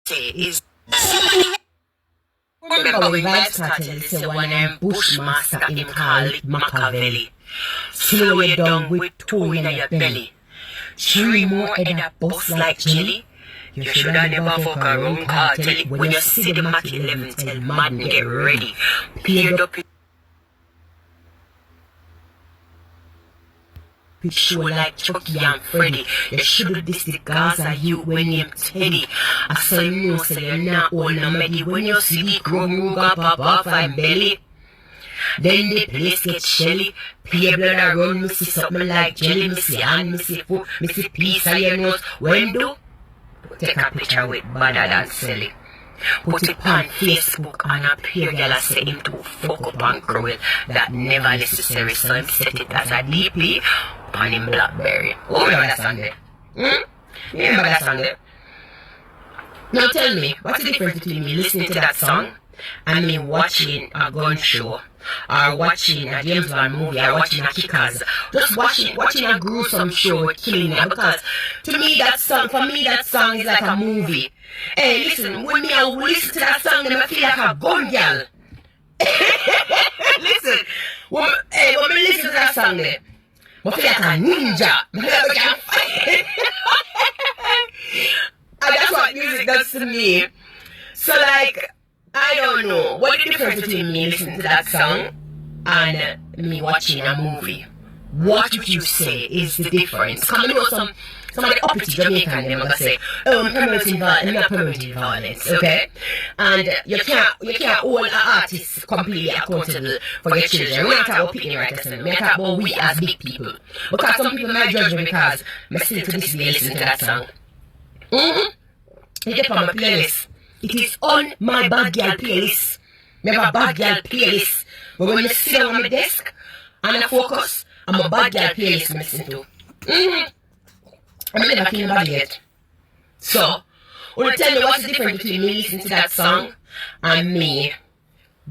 say is remember when Vibes Cartel say one Bushmaster him call it Machiavelli. Slow you down with two in your belly. Three more head a bust like jelly. You shoulda never fuck around cartel. When you see the Mach 11 tell Madden get ready. Peered up his show like Chucky and Freddy. You shoulda diss the Gaza you when you Teddy. I saw you know say you're not all no Maggie. When you see the chrome ruga pop off and belly. Then the place get shelly. Pay blood a run, me see something like jelly. Me see hand, me see foot, me see piece of your nose. When do? Take a picture with better than silly. Put it on Facebook and a peer girl a say him to fuck up and cruel. That never necessary, so him set it as a DP on him Blackberry. Oh, remember that song there? You remember that song there? Now tell me, what's the difference between me listening to that song and me watching a gun show, or watching a James Bond movie, or watching a Kickers, just watching a gruesome show with killing it? Because to me that song, for me that song is like a movie. Hey, listen, when me I listen to that song, then I feel like a gun girl. Listen, when me listen to that song, then I feel like a ninja. I can fight. And that's what music does to me. So like, I don't know. What is the difference between me listening to that song and me watching a movie? What would you say is the difference? Come on, you know some of the uppity Jamaican them gonna say, oh, I'm promoting violence, I'm not promoting violence, okay? And you can't hold an artist completely accountable for your children. We're not talking about picking right or we're talking about we as big people. Because some people might judge me because I still to this day listen to that song. It's on my playlist. It is on my bad girl playlist. I have a bad girl playlist. But when I sit down on my desk and I focus, I'm a bad girl playlist I listen to. I'm never feeling bad yet. So, will you tell me what's the difference between me listening to that song and me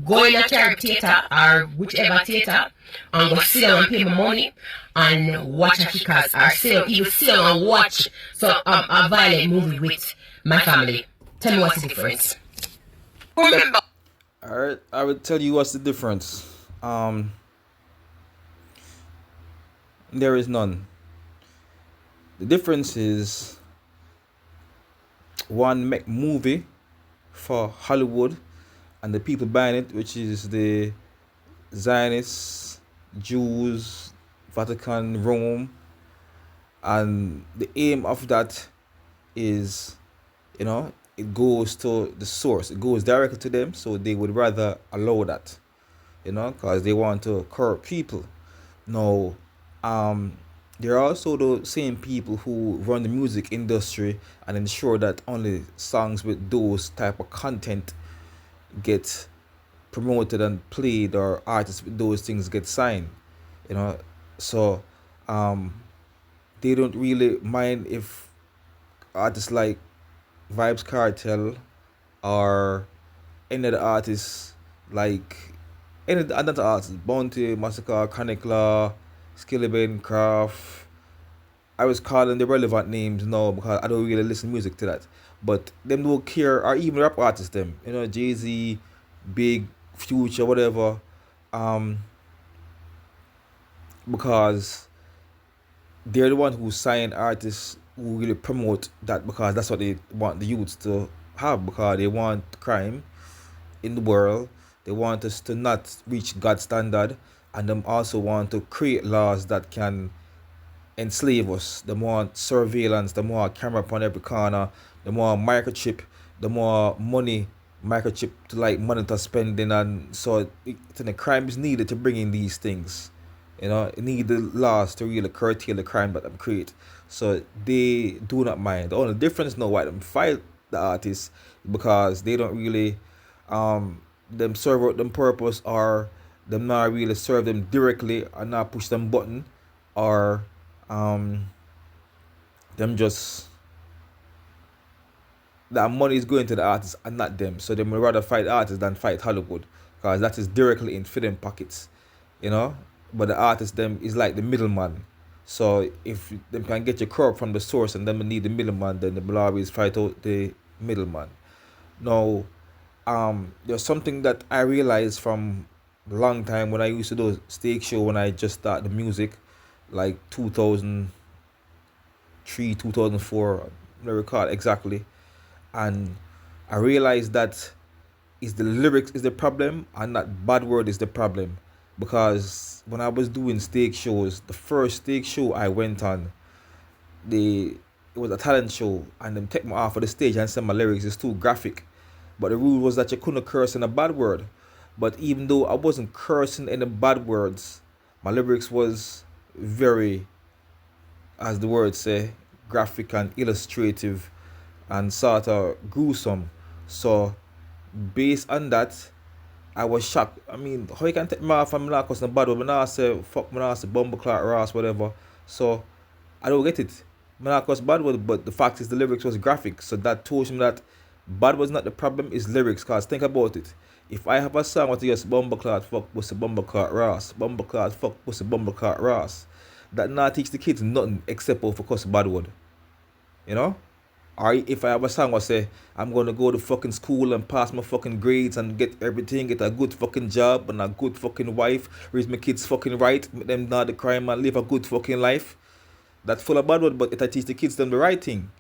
going to a theater or whichever theater and go sit down and pay my money and watch a Kickers, or sit down and watch a violent movie with my family? Tell me what's the difference. Remember. Alright, I will tell you what's the difference. There is none. The difference is one make movie for Hollywood and the people buying it, which is the Zionists, Jews, Vatican, Rome, and the aim of that is, it goes to the source. It goes directly to them, so they would rather allow that, because they want to corrupt people. Now, there are also the same people who run the music industry and ensure that only songs with those type of content get promoted and played, or artists with those things get signed. So they don't really mind if artists like Vibes Cartel or any other artists, like any other artists, Bounty, Massacre, Chronic Law, Skillibane, Craft. I was calling the relevant names now because I don't really listen to music to that. But them don't care, or even rap artists them, Jay-Z, Big, Future, whatever. Because they're the one who sign artists who really promote that, because that's what they want the youths to have, because they want crime in the world. They want us to not reach God's standard, and them also want to create laws that can enslave us. The more surveillance, the more camera upon every corner, the more microchip, the more money microchip to monitor spending, and so the crime is needed to bring in these things. It need the laws to really curtail the crime that them create. So they do not mind. The only difference now why them fight the artists, because they don't really them serve out them purpose, or them not really serve them directly, or not push them button, or them just that money is going to the artists and not them. So they would rather fight artists than fight Hollywood, because that is directly in them pockets, But the artist them is like the middleman. So if them can get your crop from the source and them need the middleman, then they will always fight out the middleman. Now, there's something that I realized from a long time when I used to do stage show when I just started the music, like 2003, 2004, I don't recall exactly. And I realized that is the lyrics is the problem and not bad word is the problem. Because when I was doing stage shows, the first stage show I went on, they it was a talent show and them take me off of the stage and said my lyrics is too graphic. But the rule was that you couldn't curse in a bad word. But even though I wasn't cursing in the bad words, my lyrics was very, as the words say, graphic and illustrative and sort of gruesome. So based on that, I was shocked. I mean, how you can take me off from not cussing bad word, but now I say fuck me now I say bumbleclot Ross, whatever. So I don't get it. Me not cuss bad word, but the fact is the lyrics was graphic. So that told me that bad was not the problem, is lyrics. Cause think about it. If I have a song what just bumbleclot fuck pussy bumbleclot Ross, bumbleclot fuck pussy bumbleclot Ross, that not teach the kids nothing except for cuss bad word. You know? Or if I have a song I say I'm gonna go to fucking school and pass my fucking grades and get everything, get a good fucking job and a good fucking wife, raise my kids fucking right, make them not the crime and live a good fucking life. That's full of bad word, but it I teach the kids them the right thing,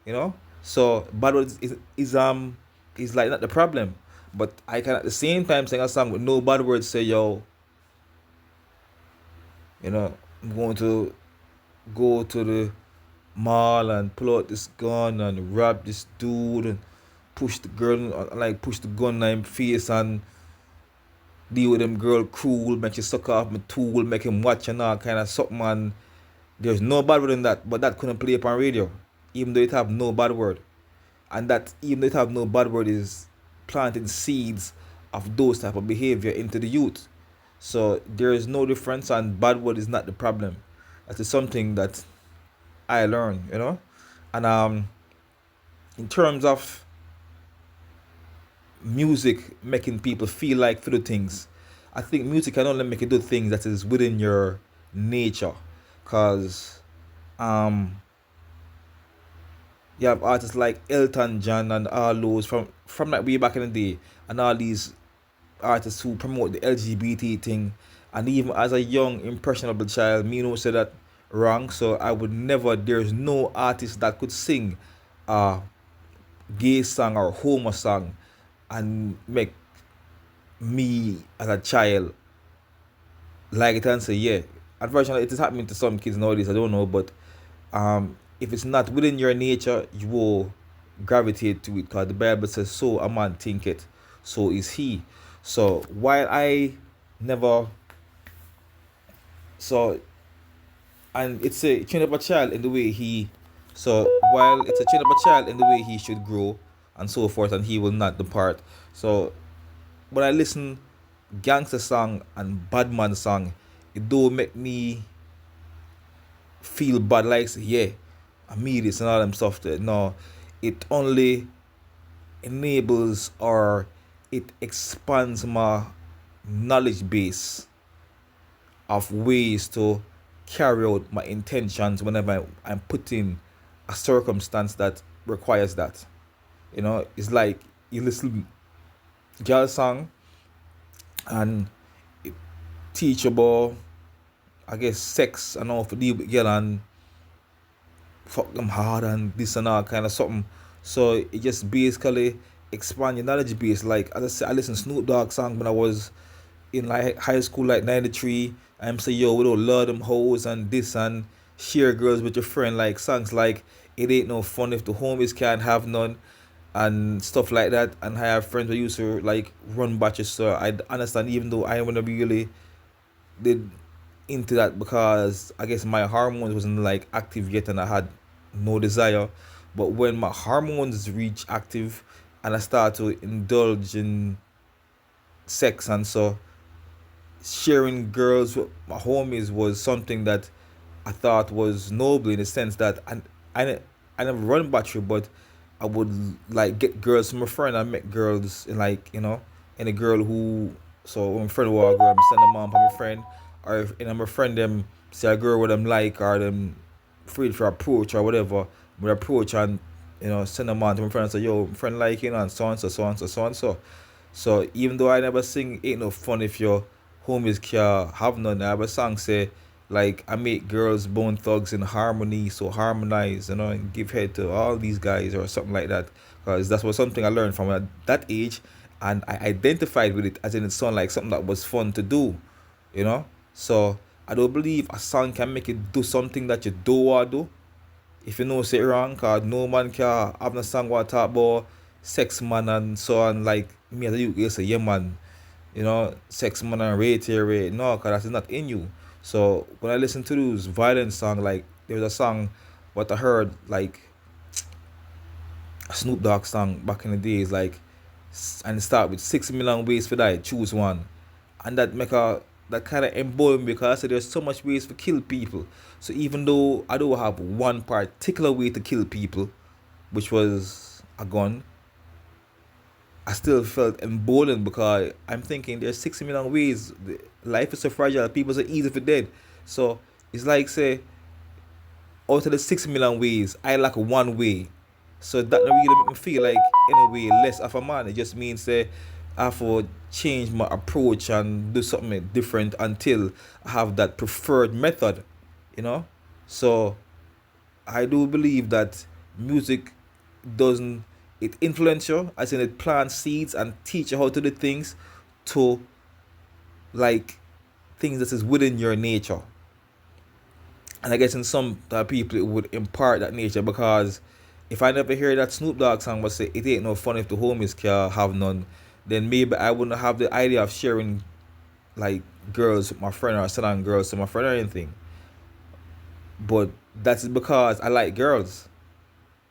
you know. So bad word is like not the problem, but I can at the same time sing a song with no bad words. Say yo, you know, I'm going to go to the mall and pull out this gun and rob this dude and push the girl like push the gun in him face and deal with them girl cruel, make you suck off my tool, make him watch and all kind of something and there's no bad word in that, but that couldn't play upon radio, even though it have no bad word. And that even though it have no bad word is planting seeds of those type of behavior into the youth. So there is no difference and bad word is not the problem. That is something that I learned, you know. And in terms of music making people feel like to do things, I think music can only make you do things that is within your nature. Cause um you have artists like Elton John and all those from like way back in the day, and all these artists who promote the LGBT thing. And even as a young impressionable child, me know say that wrong. So I would never. There's no artist that could sing a gay song or homo song and make me as a child like it and say yeah. Unfortunately, it is happening to some kids nowadays. I don't know, but if it's not within your nature, you will gravitate to it. Because the Bible says, "So a man thinketh, so is he." So while I never so and it's a train up a child in the way he so while it's a train up a child in the way he should grow and so forth, and he will not depart. So when I listen gangster song and badman song, it do make me feel bad like say, yeah, I mean this and all them stuff there. No, it only enables or it expands my knowledge base of ways to carry out my intentions whenever I'm put in a circumstance that requires that. You know, it's like you listen girl song and it teach about I guess sex and all for deal with girl and fuck them hard and this and all kind of something. So it just basically expand your knowledge base. Like as I said, I listened to Snoop Dogg song when I was in like high school, like '93. I'm say yo, we don't love them hoes and this and share girls with your friend. Like songs like it ain't no fun if the homies can't have none and stuff like that. And I have friends who used to like run batches. So I understand even though I wanna really did into that because I guess my hormones wasn't like active yet and I had no desire. But when my hormones reach active and I start to indulge in sex and so sharing girls with my homies was something that I thought was noble in the sense that I never run battery, but I would like get girls from a friend. I met girls and like you know, and a girl who so when my friend was a girl, I'm send them on for my friend, or if and my friend them say a girl what them like or them afraid for approach or whatever, we approach and send them on to my friend and say, yo, my friend like you know, and so and so, so and so, so and so. So even though I never sing ain't no fun if your homies can't have none, I have a song say like I make girls bone thugs in harmony, so harmonize, and give head to all these guys or something like that. Because that's what something I learned from at that age, and I identified with it as in it sounded like something that was fun to do, you know. So I don't believe a song can make it do something that you do want to do. If you know say it wrong, cause no man can have no song what talk about sex man and so on like me as a youth you say yeah man, sex man and rate here rate. No, cause that's not in you. So when I listen to those violent songs, like there was a song what I heard like a Snoop Dogg song back in the days, like and it start with 6 million ways for die, choose one. And that make a that kind of embolden me because I said there's so much ways to kill people. So even though I don't have one particular way to kill people, which was a gun, I still felt emboldened because I'm thinking there's 6 million ways. Life is so fragile. People are so easy for dead. So it's like say out of the 6 million ways, I lack one way. So that don't really make me feel like in a way less of a man. It just means say I have to change my approach and do something different until I have that preferred method, you know. So I do believe that music doesn't it influence you as in it plants seeds and teach you how to do things to like things that is within your nature. And I guess in some people it would impart that nature because if I never hear that Snoop Dogg song but say it ain't no fun if the homies can have none, then maybe I wouldn't have the idea of sharing like girls with my friend or selling girls to my friend or anything. But that's because I like girls,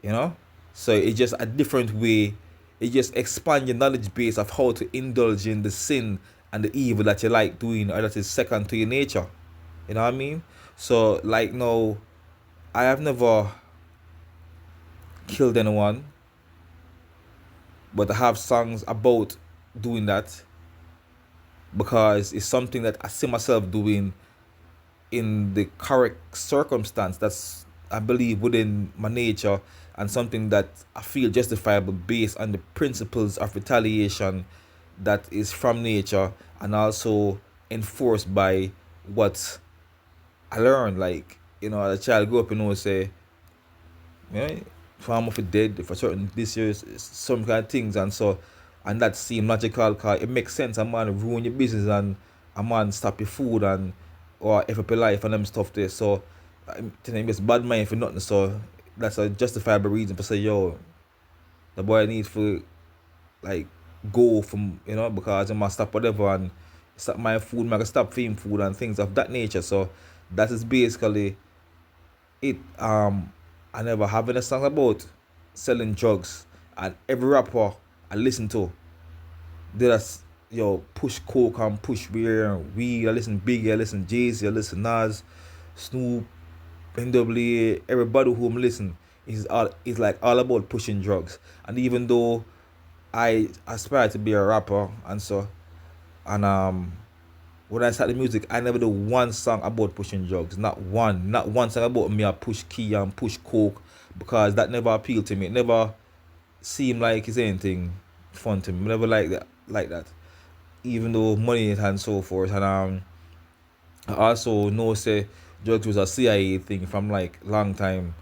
you know? So it's just a different way. It just expand your knowledge base of how to indulge in the sin and the evil that you like doing or that is second to your nature. You know what I mean? So like no, I have never killed anyone, but I have songs about doing that because it's something that I see myself doing in the correct circumstance that's I believe within my nature and something that I feel justifiable based on the principles of retaliation that is from nature and also enforced by what I learned. Like, as a child grew up, say, farm of it dead for certain this year's some kind of things and that seem logical because it makes sense. A man ruin your business and a man stop your food and or if up your life and them stuff there. So I'm telling him it's bad mind for nothing. So that's a justifiable reason for say yo, the boy needs to like go from because he must stop whatever and stop my food, man, stop feeding food and things of that nature. So that is basically it. I never have any song about selling drugs and every rapper I listen to they just push coke and push beer and weed. I listen Biggie, I listen Jay-Z, I listen Nas, Snoop, NWA, everybody who I'm listening is like all about pushing drugs. And even though I aspire to be a rapper and when I started music, I never do one song about pushing drugs. Not one song about me I push key and push coke because that never appealed to me. It never seemed like it's anything fun to me. Never like that. Even though money and so forth. And I also know say drugs was a CIA thing from like long time.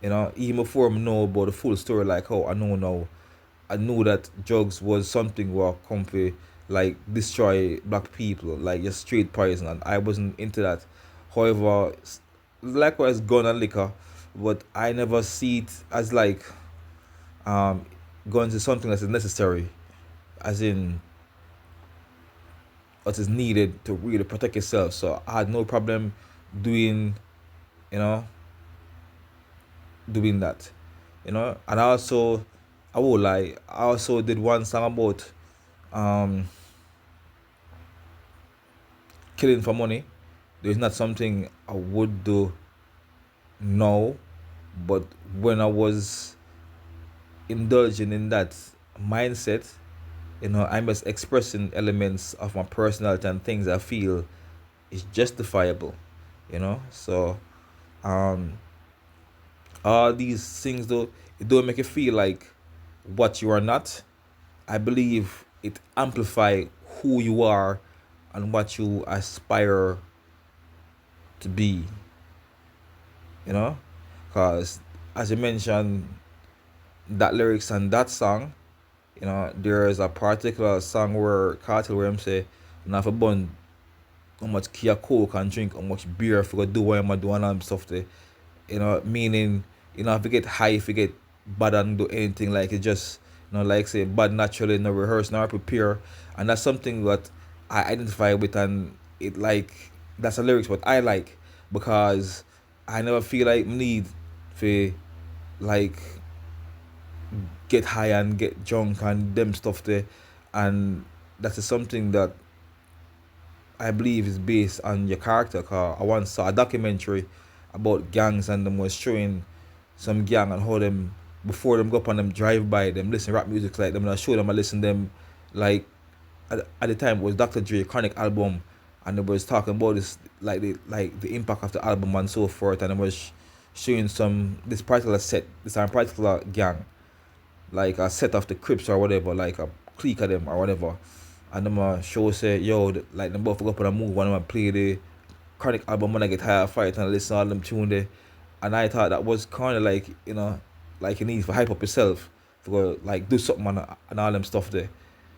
Even before I know about the full story, like how I know now. I knew that drugs was something where comfy like destroy black people, like just straight poison, and I wasn't into that. However, likewise gun and liquor, but I never see it as like um guns is something that is necessary, as in what is needed to really protect yourself. So I had no problem doing, you know, doing that, and I will lie, I also did one song about um killing for money. There's not something I would do now, but when I was indulging in that mindset, I'm just expressing elements of my personality and things I feel is justifiable, So um all these things though, it don't make you feel like what you are not. I believe it amplify who you are and what you aspire to be. You know, because as you mentioned, that lyrics and that song, there is a particular song where Cartel where him say, "Now for bun how much Kia Coke and drink how much beer if you go do what I'm doing and stuff there." Meaning, if you get high, if you get bad and do anything, like it just, like say, bad naturally, no rehearse, no prepare. And that's something that I identify with, and it like, that's the lyrics what I like, because I never feel like need to, like, get high and get drunk and them stuff there. And that is something that I believe is based on your character. Cause I once saw a documentary about gangs, and them was showing some gang and how them, before them go up on them drive by them listen rap music like them, and I show them, I listen them, like, at the time it was Dr. Dre Chronic album, and it was talking about this, like the impact of the album and so forth, and it was showing some this particular set, this particular gang, like a set of the Crips or whatever, like a clique of them or whatever. And them show say, yo, like them both go up on a move, one of them play the Chronic album when I get higher fight and listen to all them tune there. And I thought that was kinda like, like you need to hype up yourself to go like do something and all them stuff there.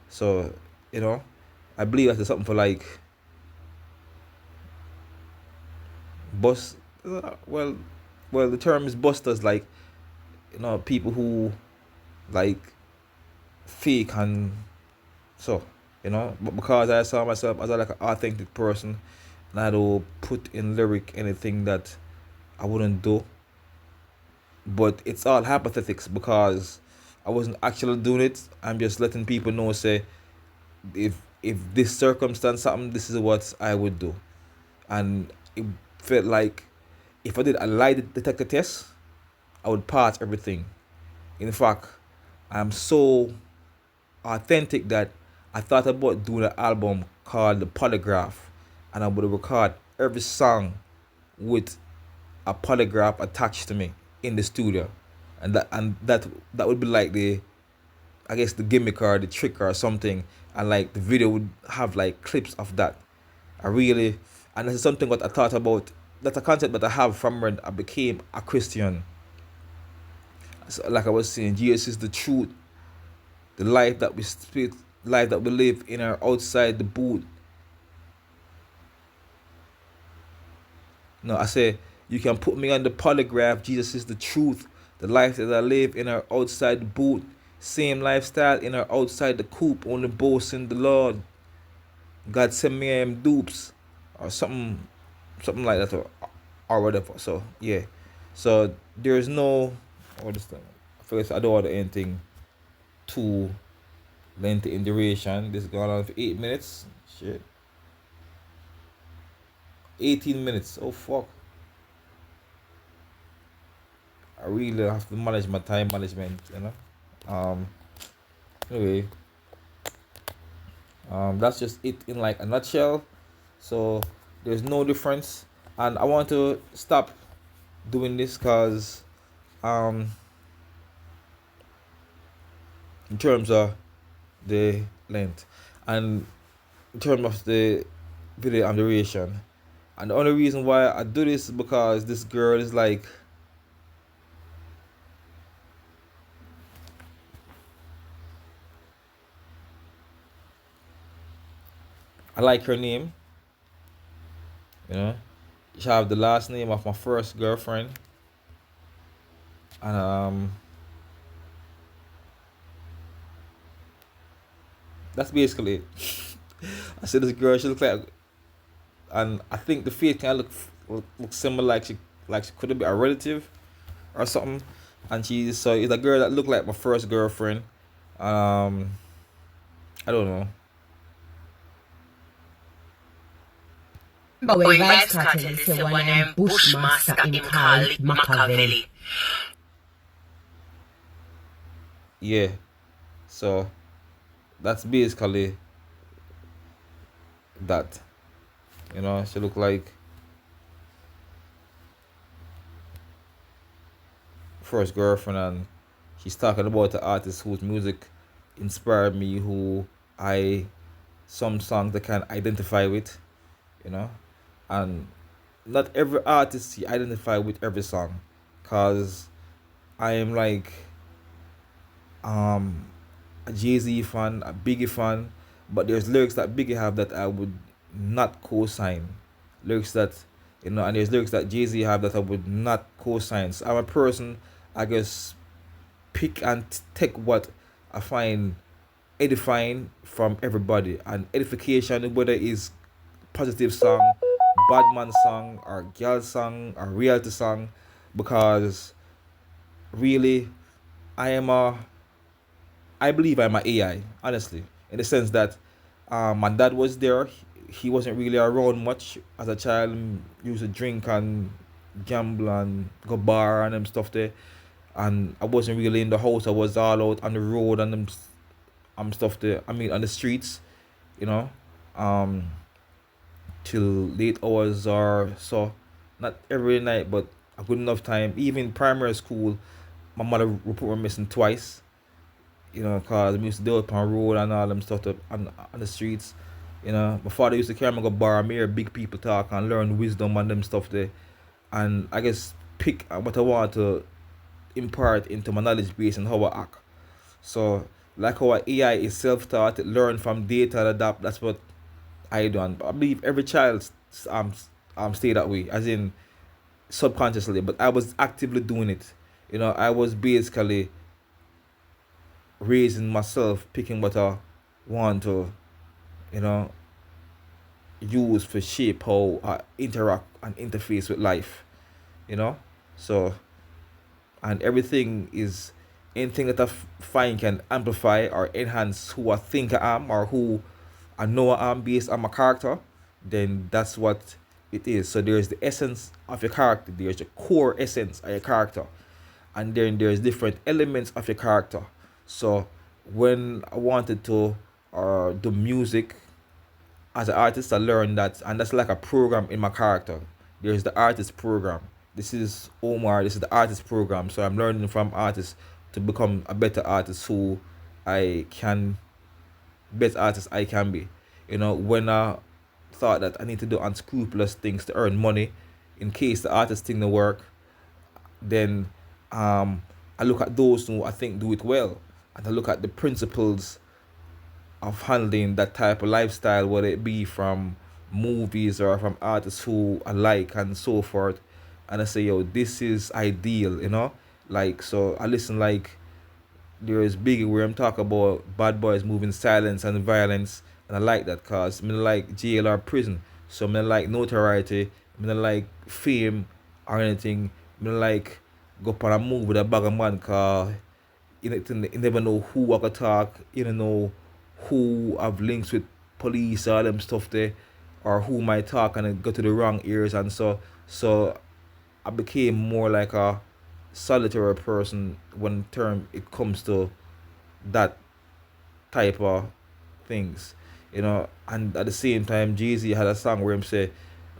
So, you know, I believe that's something for like bust well the term is busters, like, people who like fake, and so, but because I saw myself as like an authentic person, and I don't put in lyric anything that I wouldn't do. But it's all hypothetics because I wasn't actually doing it. I'm just letting people know, say, if this circumstance happened, this is what I would do. And it felt like if I did a lie detector test, I would pass everything. In fact, I'm so authentic that I thought about doing an album called The Polygraph, and I would record every song with a polygraph attached to me in the studio, and that would be like the, I guess, the gimmick or the trick or something, and like the video would have like clips of that. I really, and this is something what I thought about. That's a concept that I have from when I became a Christian. So, like I was saying, Jesus is the truth, the life that we speak, life that we live in or outside the booth. No, I say you can put me on the polygraph. Jesus is the truth, the life that I live in or outside the booth. Same lifestyle in or outside the coop, only boasting the Lord. God send me dupes or something like that, or whatever. So yeah, so there is no, what is that? I forget, I don't want anything too lengthy in duration. This is going on for 8 minutes. Shit, 18 minutes. Oh fuck! I really have to manage my time management. Um. Anyway, that's just it in like a nutshell. So there's no difference, and I want to stop doing this because um in terms of the length, and in terms of the video and duration, and the only reason why I do this is because this girl is like, I like her name, you know she have the last name of my first girlfriend, and that's basically it. I said this girl, she look like, and I think the face kind of look similar, like she could be a relative or something. And she's, so it's a girl that looked like my first girlfriend. Um, I don't know. But when Vibes Cartel say one Bushmaster him call it Machiavelli. Yeah, so that's basically that. She looked like first girlfriend, and She's talking about the artist whose music inspired me, who I some songs that can identify with, you know, and not every artist you identify with every song, cause I am like um a Jay-Z fan, a Biggie fan, but there's lyrics that Biggie have that I would not co-sign. Lyrics that and there's lyrics that Jay-Z have that I would not co-sign. So I'm a person I guess pick and take what I find edifying from everybody, and edification, whether it's positive song, bad man song, or girl song, or reality song, because really I am a I believe I'm an AI, honestly, in the sense that my dad was there. He wasn't really around much as a child. He used to drink and gamble and go bar and them stuff there. And I wasn't really in the house. I was all out on the road and them stuff there. I mean, on the streets, you know, um, till late hours or so. Not every night, but a good enough time. Even primary school, my mother report me missing twice, cause we used to deal with on road and all them stuff on the streets. My father used to carry me go bar and hear big people talk and learn wisdom and them stuff there. And I guess pick what I want to impart into my knowledge base and how I act. So like our AI is self-taught, it learn from data and adapt. That's what I do. And I believe every child stay that way, as in subconsciously. But I was actively doing it. I was basically raising myself, picking what I want to, you know, use for shape how I interact and interface with life, you know. So, and everything is anything that I find can amplify or enhance who I think I am or who I know I am based on my character, then that's what it is. So there's the essence of your character, there's the core essence of your character, and then there's different elements of your character. So when I wanted to do music as an artist, I learned that, and that's like a program in my character. There's the artist program. This is Omar. This is the artist program. So I'm learning from artists to become a better artist who I can, best artist I can be. When I thought that I need to do unscrupulous things to earn money, in case the artist thing don't work, then I look at those who I think do it well, and I look at the principles of handling that type of lifestyle, whether it be from movies or from artists who I like and so forth. And I say, yo, this is ideal. Like, so I listen like there is Biggie where I'm talking about bad boys moving silence and violence, and I like that cause I mean like jail or prison. So I mean like notoriety, I mean like fame or anything. I mean like go on a move with a bag of man cause you never know who I could talk, you don't know who have links with police or them stuff there, or who might talk and it go to the wrong ears, and so I became more like a solitary person when term it comes to that type of things, and at the same time Jay-Z had a song where him say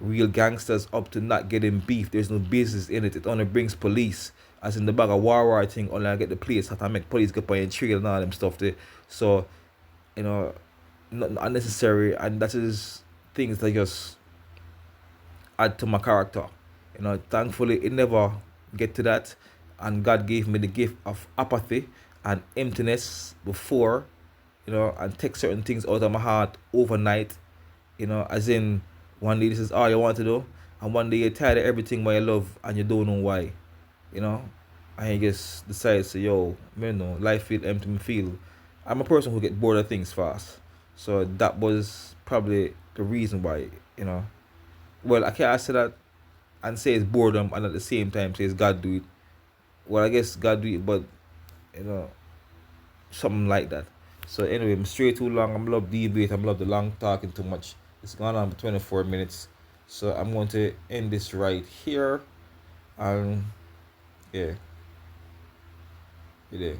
real gangsters up to not getting beef, there's no business in it, it only brings police, as in the bag of war thing, only I get the police, have to make police get on your trail and all them stuff there. So you know not unnecessary, and that is things that just add to my character. Thankfully it never get to that, and God gave me the gift of apathy and emptiness before, and take certain things out of my heart overnight. As in one day this is all you want to do, and one day you're tired of everything what you love and you don't know why. You know, and you just decide to say, yo, life feel empty, me feel. I'm a person who get bored of things fast, so that was probably the reason why. Well, I can't say that and say it's boredom, and at the same time say it's God do it. Well, I guess God do it, but you know, something like that. So anyway, I'm straight too long. I'm love debate. I'm love the long talking too much. It's gone on for 24 minutes. So I'm going to end this right here. And yeah, it is.